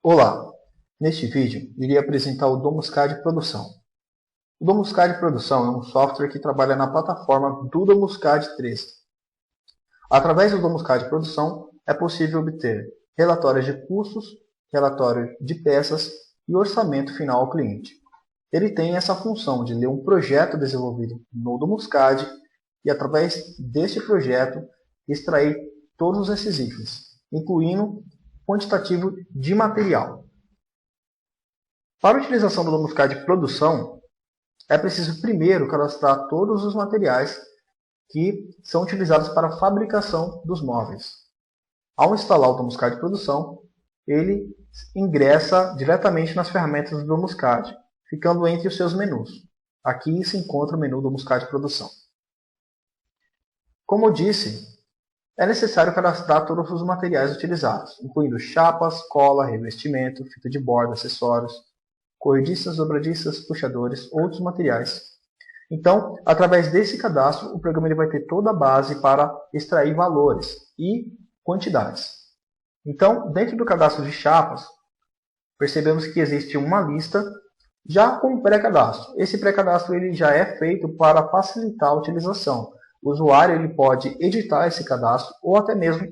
Olá! Neste vídeo, irei apresentar o Domuscad Produção. O Domuscad Produção é um software que trabalha na plataforma do Domuscad 3. Através do Domuscad Produção, é possível obter relatórios de custos, relatório de peças e orçamento final ao cliente. Ele tem essa função de ler um projeto desenvolvido no Domuscad e, através deste projeto, extrair todos esses itens, incluindo quantitativo de material. Para a utilização do Domuscad Produção, é preciso primeiro cadastrar todos os materiais que são utilizados para a fabricação dos móveis. Ao instalar o Domuscad Produção, ele ingressa diretamente nas ferramentas do Domuscad, ficando entre os seus menus. Aqui se encontra o menu Domuscad Produção. Como eu disse, é necessário cadastrar todos os materiais utilizados, incluindo chapas, cola, revestimento, fita de borda, acessórios, corrediças, dobradiças, puxadores, outros materiais. Então, através desse cadastro, o programa vai ter toda a base para extrair valores e quantidades. Então, dentro do cadastro de chapas, percebemos que existe uma lista já com pré-cadastro. Esse pré-cadastro ele já é feito para facilitar a utilização. O usuário ele pode editar esse cadastro ou até mesmo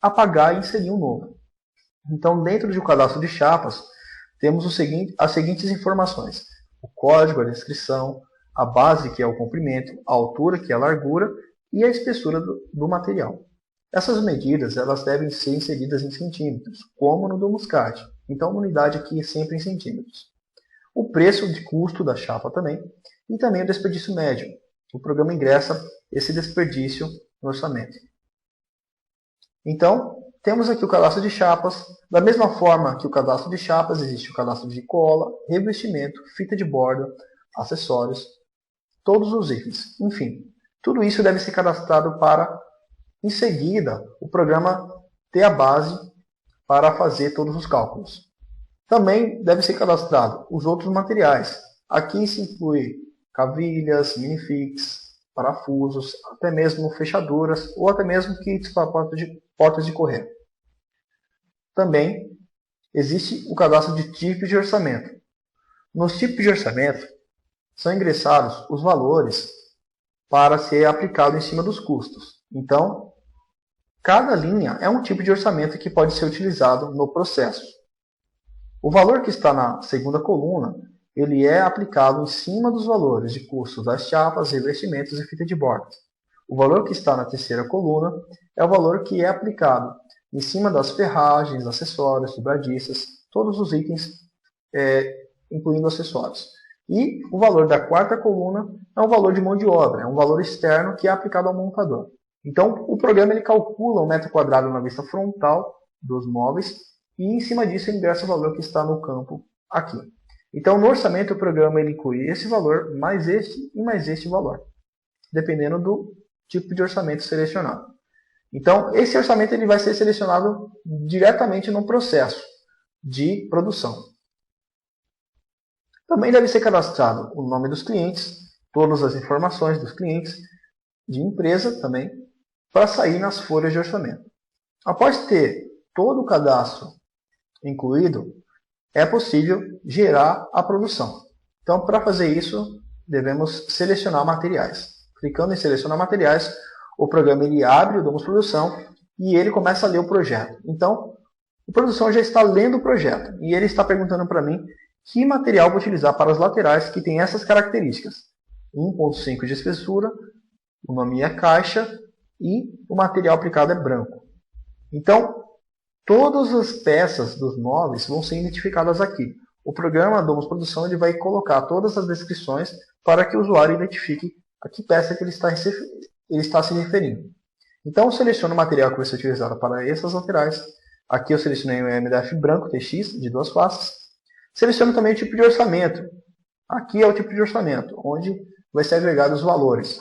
apagar e inserir um novo. Então, dentro do cadastro de chapas, temos as seguintes informações: o código, a descrição, a base, que é o comprimento, a altura, que é a largura, e a espessura do material. Essas medidas elas devem ser inseridas em centímetros, como no Domuscad. Então, a unidade aqui é sempre em centímetros. O preço de custo da chapa também, e também o desperdício médio. O programa ingressa esse desperdício no orçamento. Então, temos aqui o cadastro de chapas. Da mesma forma que o cadastro de chapas, existe o cadastro de cola, revestimento, fita de borda, acessórios, todos os itens. Enfim, tudo isso deve ser cadastrado para, em seguida, o programa ter a base para fazer todos os cálculos. Também deve ser cadastrado os outros materiais. Aqui se inclui cavilhas, minifix, parafusos, até mesmo fechaduras ou até mesmo kits para portas de correio. Também existe o cadastro de tipos de orçamento. Nos tipos de orçamento são ingressados os valores para ser aplicado em cima dos custos. Então, cada linha é um tipo de orçamento que pode ser utilizado no processo. O valor que está na segunda coluna, ele é aplicado em cima dos valores de custos das chapas, revestimentos e fita de borda. O valor que está na terceira coluna é o valor que é aplicado em cima das ferragens, acessórios, dobradiças, todos os itens, incluindo acessórios. E o valor da quarta coluna é um valor de mão de obra, é um valor externo que é aplicado ao montador. Então, o programa ele calcula o metro quadrado na vista frontal dos móveis e, em cima disso, ele ingressa o valor que está no campo aqui. Então, no orçamento, o programa ele inclui esse valor, mais este e mais este valor, dependendo do tipo de orçamento selecionado. Então, esse orçamento ele vai ser selecionado diretamente no processo de produção. Também deve ser cadastrado o nome dos clientes, todas as informações dos clientes, de empresa também, para sair nas folhas de orçamento. Após ter todo o cadastro incluído, é possível gerar a produção. Então, para fazer isso, devemos selecionar materiais. Clicando em selecionar materiais, o programa ele abre o Domus Produção e ele começa a ler o projeto. Então, o Produção já está lendo o projeto e ele está perguntando para mim que material vou utilizar para as laterais que tem essas características. 1.5 de espessura, o nome é caixa e o material aplicado é branco. Então, todas as peças dos móveis vão ser identificadas aqui. O programa Domus Produção ele vai colocar todas as descrições para que o usuário identifique a que peça que ele está se referindo. Então, eu seleciono o material que vai ser utilizado para essas laterais. Aqui eu selecionei o MDF branco TX de 2 faces. Seleciono também o tipo de orçamento. Aqui é o tipo de orçamento, onde vai ser agregado os valores.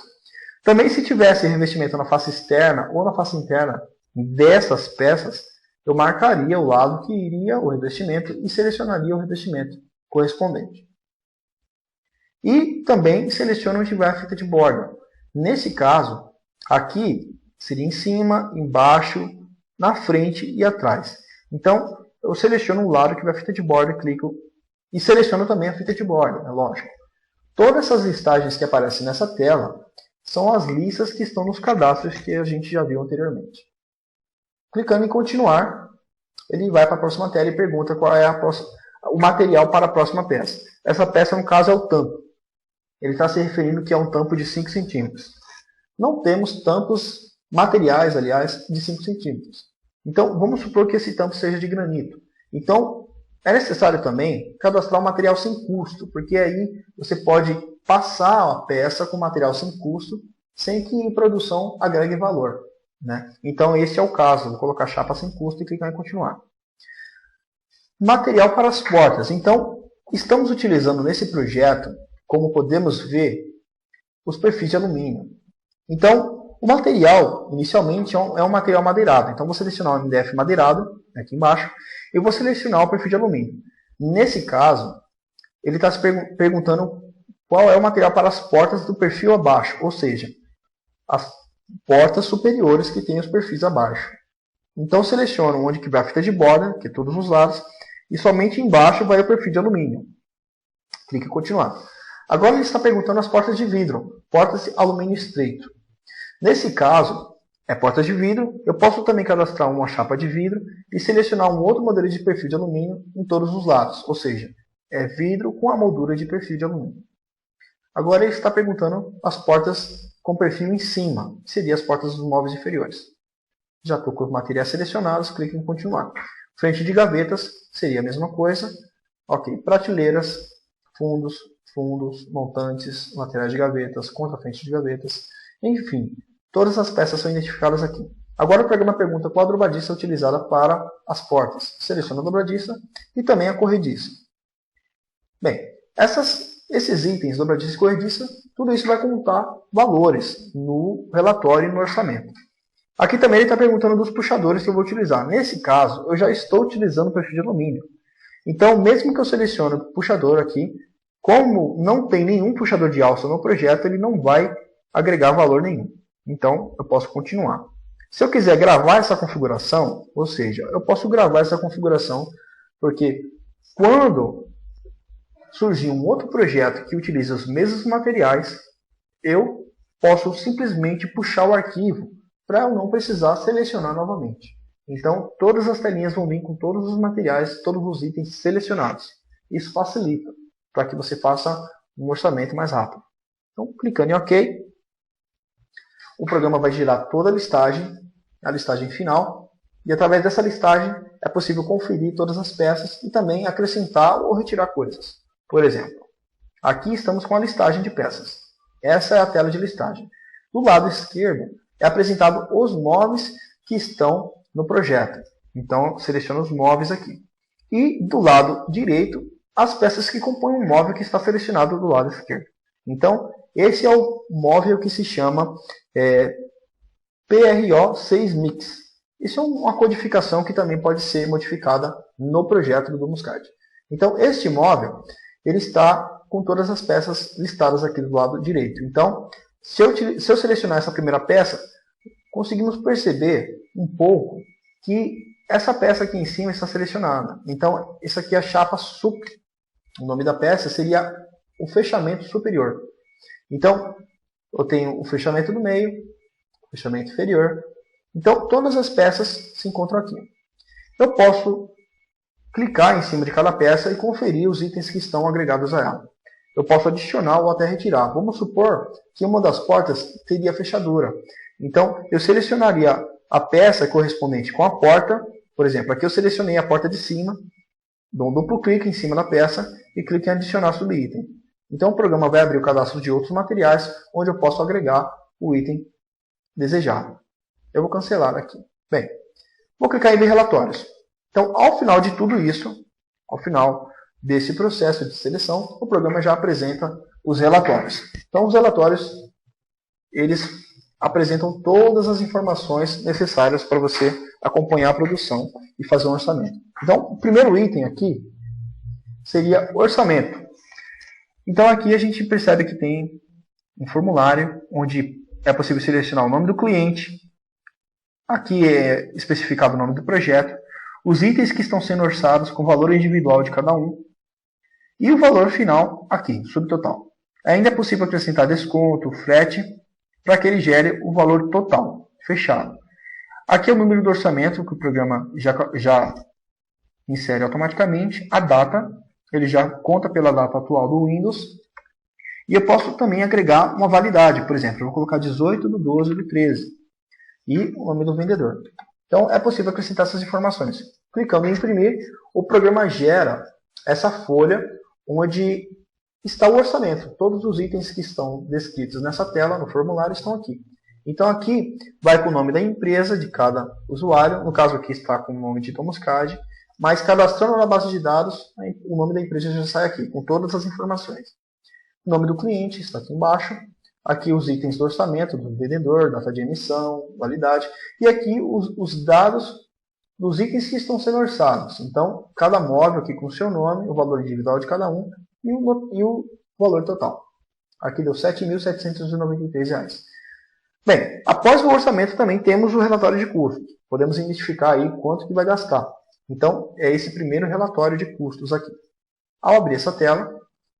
Também, se tivesse revestimento na face externa ou na face interna dessas peças, eu marcaria o lado que iria o revestimento e selecionaria o revestimento correspondente. E também seleciono onde vai a fita de borda. Nesse caso, aqui seria em cima, embaixo, na frente e atrás. Então, eu seleciono o lado que vai a fita de borda, clico e seleciono também a fita de borda, é lógico. Todas essas listagens que aparecem nessa tela são as listas que estão nos cadastros que a gente já viu anteriormente. Clicando em continuar, ele vai para a próxima tela e pergunta qual é o material para a próxima peça. Essa peça, no caso, é o tampo. Ele está se referindo que é um tampo de 5 centímetros. Não temos tampos materiais, aliás, de 5 centímetros. Então, vamos supor que esse tampo seja de granito. Então, é necessário também cadastrar um material sem custo, porque aí você pode passar a peça com material sem custo, sem que em produção agregue valor, né? Então, esse é o caso. Vou colocar chapa sem custo e clicar em continuar. Material para as portas. Então, estamos utilizando nesse projeto, como podemos ver, os perfis de alumínio. Então, o material, inicialmente, é um material madeirado. Então, vou selecionar o MDF madeirado, aqui embaixo, e vou selecionar o perfil de alumínio. Nesse caso, ele está se perguntando qual é o material para as portas do perfil abaixo, ou seja, as portas superiores que têm os perfis abaixo. Então, seleciono onde que vai a fita de borda, que é todos os lados, e somente embaixo vai o perfil de alumínio. Clique em continuar. Agora ele está perguntando as portas de vidro, portas de alumínio estreito. Nesse caso, é portas de vidro, eu posso também cadastrar uma chapa de vidro e selecionar um outro modelo de perfil de alumínio em todos os lados, ou seja, é vidro com a moldura de perfil de alumínio. Agora ele está perguntando as portas com perfil em cima, que seriam as portas dos móveis inferiores. Já estou com os materiais selecionados, clique em continuar. Frente de gavetas seria a mesma coisa. Ok, prateleiras, fundos, montantes, laterais de gavetas, contrafrente de gavetas, enfim, todas as peças são identificadas aqui. Agora o programa pergunta qual a dobradiça é utilizada para as portas. Seleciona a dobradiça e também a corrediça. Bem, esses itens, dobradiça e corrediça, tudo isso vai contar valores no relatório e no orçamento. Aqui também ele está perguntando dos puxadores que eu vou utilizar. Nesse caso, eu já estou utilizando o perfil de alumínio. Então, mesmo que eu selecione o puxador aqui, como não tem nenhum puxador de alça no projeto, ele não vai agregar valor nenhum. Então, eu posso continuar. Se eu quiser gravar essa configuração, ou seja, eu posso gravar essa configuração, porque quando surgir um outro projeto que utiliza os mesmos materiais, eu posso simplesmente puxar o arquivo para eu não precisar selecionar novamente. Então, todas as telinhas vão vir com todos os materiais, todos os itens selecionados. Isso facilita para que você faça um orçamento mais rápido. Então, clicando em OK, o programa vai gerar toda a listagem final, e através dessa listagem é possível conferir todas as peças e também acrescentar ou retirar coisas. Por exemplo, aqui estamos com a listagem de peças. Essa é a tela de listagem. Do lado esquerdo é apresentado os móveis que estão no projeto. Então, seleciono os móveis aqui. E do lado direito, as peças que compõem o móvel que está selecionado do lado esquerdo. Então, esse é o móvel que se chama PRO6 Mix. Isso é uma codificação que também pode ser modificada no projeto do Muscard. Então, este móvel ele está com todas as peças listadas aqui do lado direito. Então, se eu selecionar essa primeira peça, conseguimos perceber um pouco que essa peça aqui em cima está selecionada. Então, isso aqui é a chapa sup. O nome da peça seria o fechamento superior. Então, eu tenho o fechamento do meio, o fechamento inferior. Então, todas as peças se encontram aqui. Eu posso clicar em cima de cada peça e conferir os itens que estão agregados a ela. Eu posso adicionar ou até retirar. Vamos supor que uma das portas teria fechadura. Então, eu selecionaria a peça correspondente com a porta. Por exemplo, aqui eu selecionei a porta de cima, dou um duplo clique em cima da peça e clique em adicionar subitem. Então, o programa vai abrir o cadastro de outros materiais, onde eu posso agregar o item desejado. Eu vou cancelar aqui. Bem, vou clicar em ver relatórios. Então, ao final de tudo isso, ao final desse processo de seleção, o programa já apresenta os relatórios. Então, os relatórios, eles apresentam todas as informações necessárias para você acompanhar a produção e fazer um orçamento. Então, o primeiro item aqui seria orçamento. Então, aqui a gente percebe que tem um formulário onde é possível selecionar o nome do cliente. Aqui é especificado o nome do projeto. os itens que estão sendo orçados com o valor individual de cada um e o valor final aqui, subtotal. Ainda é possível acrescentar desconto, frete, para que ele gere o valor total, fechado. Aqui é o número do orçamento que o programa já insere automaticamente, a data, ele já conta pela data atual do Windows, e eu posso também agregar uma validade, por exemplo, eu vou colocar 18/12/13 e o nome do vendedor. Então é possível acrescentar essas informações. Clicando em imprimir, o programa gera essa folha onde está o orçamento. Todos os itens que estão descritos nessa tela, no formulário, estão aqui. Então aqui vai com o nome da empresa de cada usuário, no caso aqui está com o nome de Tomuscad, mas cadastrando na base de dados, o nome da empresa já sai aqui, com todas as informações. O nome do cliente está aqui embaixo, aqui os itens do orçamento, do vendedor, data de emissão, validade, e aqui os dados dos itens que estão sendo orçados. Então, cada móvel aqui com o seu nome, o valor individual de cada um e o valor total. Aqui deu R$ 7.793. Bem, após o orçamento também temos o relatório de custos. Podemos identificar aí quanto que vai gastar. Então, é esse primeiro relatório de custos aqui. Ao abrir essa tela,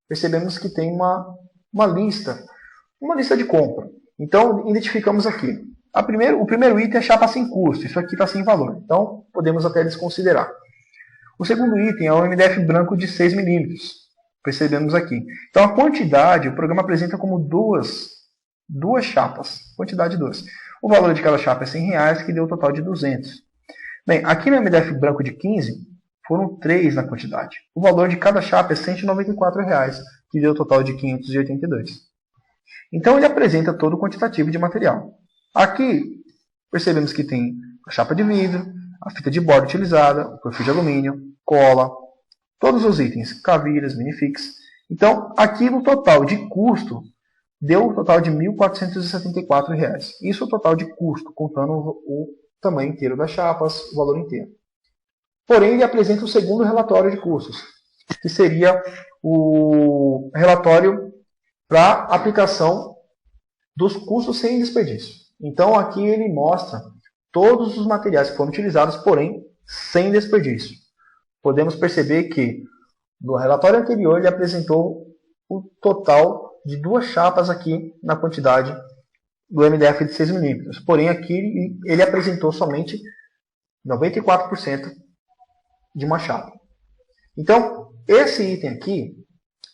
percebemos que tem uma lista de compra. Então, identificamos aqui. O primeiro item é chapa sem custo. Isso aqui está sem valor. Então, podemos até desconsiderar. O segundo item é o MDF branco de 6 mm. Percebemos aqui. Então, a quantidade, o programa apresenta como duas chapas. Quantidade 2. O valor de cada chapa é R$100, que deu um total de 200. Bem, aqui no MDF branco de 15, foram 3 na quantidade. O valor de cada chapa é R$194, que deu um total de 582. Então, ele apresenta todo o quantitativo de material. Aqui, percebemos que tem a chapa de vidro, a fita de borda utilizada, o perfil de alumínio, cola, todos os itens, cavilhas, minifix. Então, aqui no total de custo, deu um total de R$1.474. Isso é o total de custo, contando o tamanho inteiro das chapas, o valor inteiro. Porém, ele apresenta o segundo relatório de custos, que seria o relatório para aplicação dos custos sem desperdício. Então, aqui ele mostra todos os materiais que foram utilizados, porém, sem desperdício. Podemos perceber que no relatório anterior ele apresentou o total de 2 chapas aqui na quantidade do MDF de 6 mm. Porém, aqui ele apresentou somente 94% de uma chapa. Então, esse item aqui,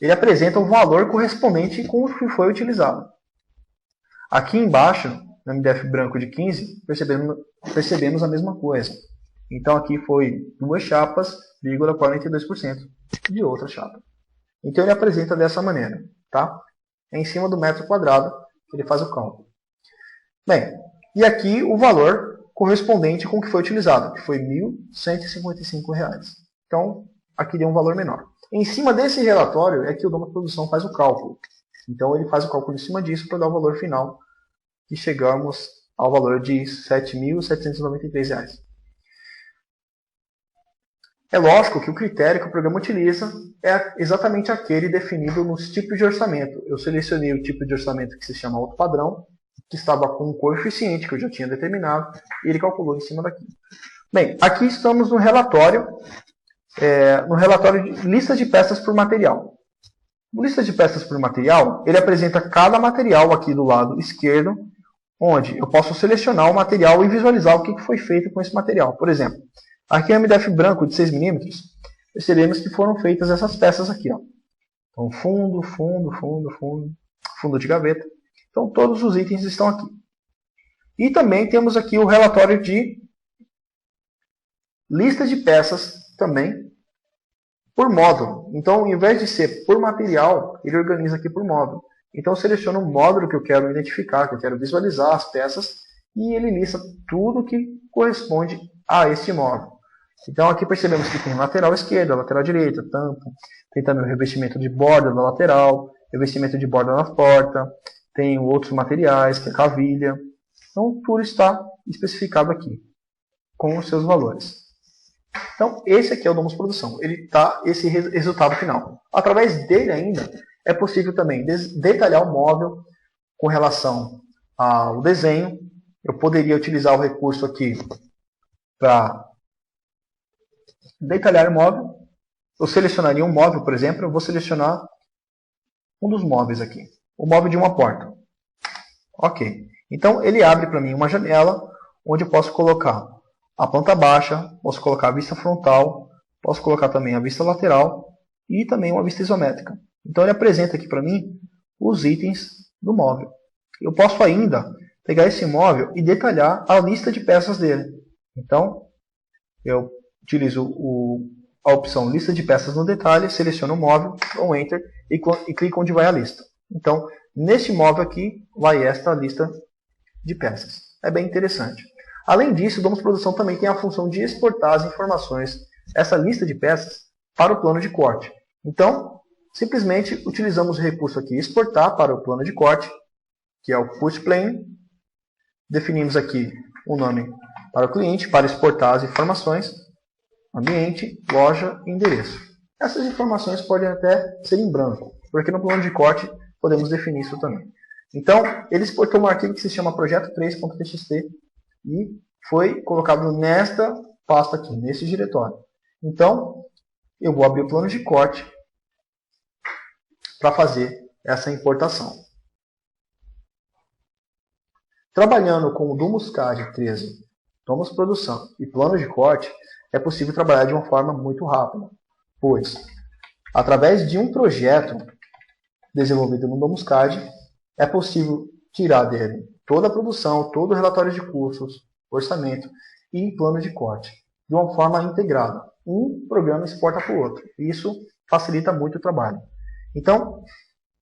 ele apresenta o valor correspondente com o que foi utilizado. Aqui embaixo, no MDF branco de 15, percebemos a mesma coisa. Então, aqui foi 2 chapas, 42% de outra chapa. Então, ele apresenta dessa maneira. Tá? É em cima do metro quadrado que ele faz o cálculo. Bem, e aqui o valor correspondente com o que foi utilizado, que foi R$ 1.155. Então, aqui deu um valor menor. Em cima desse relatório é que o dono da produção faz o cálculo. Então, ele faz o cálculo em cima disso para dar o valor final, que chegamos ao valor de R$ 7.793. É lógico que o critério que o programa utiliza é exatamente aquele definido nos tipos de orçamento. Eu selecionei o tipo de orçamento que se chama alto padrão, que estava com um coeficiente que eu já tinha determinado, e ele calculou em cima daqui. Bem, aqui estamos no relatório de lista de peças por material. No lista de peças por material, ele apresenta cada material aqui do lado esquerdo, onde eu posso selecionar o material e visualizar o que foi feito com esse material. Por exemplo, aqui é um MDF branco de 6 mm, percebemos que foram feitas essas peças aqui. Ó. Então, fundo de gaveta. Então, todos os itens estão aqui. E também temos aqui o relatório de lista de peças também por módulo. Então, ao invés de ser por material, ele organiza aqui por módulo. Então, eu seleciono o módulo que eu quero identificar, que eu quero visualizar as peças, e ele lista tudo que corresponde a este módulo. Então, aqui percebemos que tem lateral esquerda, lateral direita, tampo, tem também o revestimento de borda na lateral, revestimento de borda na porta, tem outros materiais, que é cavilha. Então, tudo está especificado aqui, com os seus valores. Então, esse aqui é o Domus Produção. Ele está esse resultado final. Através dele ainda, é possível também detalhar o móvel com relação ao desenho. Eu poderia utilizar o recurso aqui para detalhar o móvel. Eu selecionaria um móvel, por exemplo, eu vou selecionar um dos móveis aqui, o móvel de uma porta. Ok. Então ele abre para mim uma janela onde eu posso colocar a planta baixa, posso colocar a vista frontal, posso colocar também a vista lateral e também uma vista isométrica. Então ele apresenta aqui para mim os itens do móvel. Eu posso ainda pegar esse móvel e detalhar a lista de peças dele. Então eu utilizo a opção lista de peças no detalhe, seleciono o móvel, dou Enter e clico onde vai a lista. Então, neste móvel aqui vai esta lista de peças. É bem interessante. Além disso, o Domus Produção também tem a função de exportar as informações, essa lista de peças, para o plano de corte. Então, simplesmente utilizamos o recurso aqui exportar para o plano de corte, que é o Put Plane. Definimos aqui um nome para o cliente, para exportar as informações, ambiente, loja e endereço. Essas informações podem até ser em branco, porque no plano de corte podemos definir isso também. Então, ele exportou um arquivo que se chama projeto3.txt e foi colocado nesta pasta aqui, nesse diretório. Então, eu vou abrir o plano de corte para fazer essa importação. Trabalhando com o DomusCAD 13, Domus Produção e plano de corte, é possível trabalhar de uma forma muito rápida, pois, através de um projeto desenvolvido no DomusCAD, é possível tirar dele toda a produção, todo o relatório de custos, orçamento e plano de corte, de uma forma integrada. Um programa exporta para o outro. Isso facilita muito o trabalho. Então,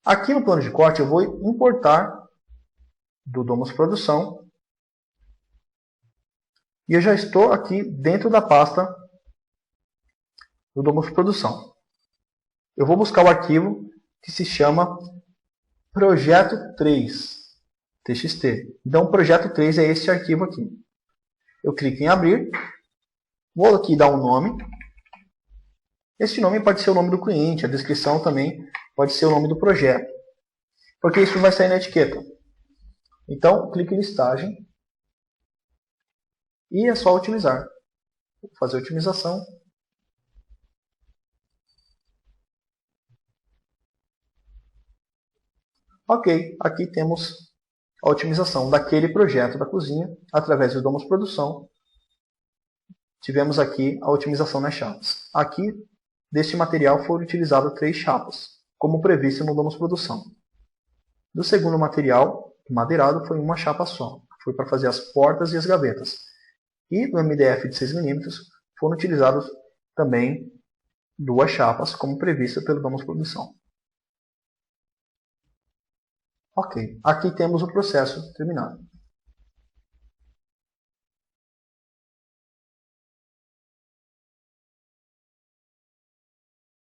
aqui no plano de corte, eu vou importar do Domus Produção. E eu já estou aqui dentro da pasta do Domus Produção. Eu vou buscar o arquivo que se chama Projeto 3, TXT. Então, o Projeto 3 é este arquivo aqui. Eu clico em abrir. Vou aqui dar um nome. Este nome pode ser o nome do cliente, a descrição também pode ser o nome do projeto, porque isso vai sair na etiqueta. Então, clique em listagem e é só otimizar. Vou fazer a otimização. Ok, aqui temos a otimização daquele projeto da cozinha através do Domus Produção. Tivemos aqui a otimização nas chapas. Aqui, deste material, foram utilizadas 3 chapas, como previsto no Domus Produção. Do segundo material, madeirado, foi uma chapa só. Foi para fazer as portas e as gavetas. E no MDF de 6 mm foram utilizados também 2 chapas, como previsto pelo Domus Produção. Ok, aqui temos o processo terminado.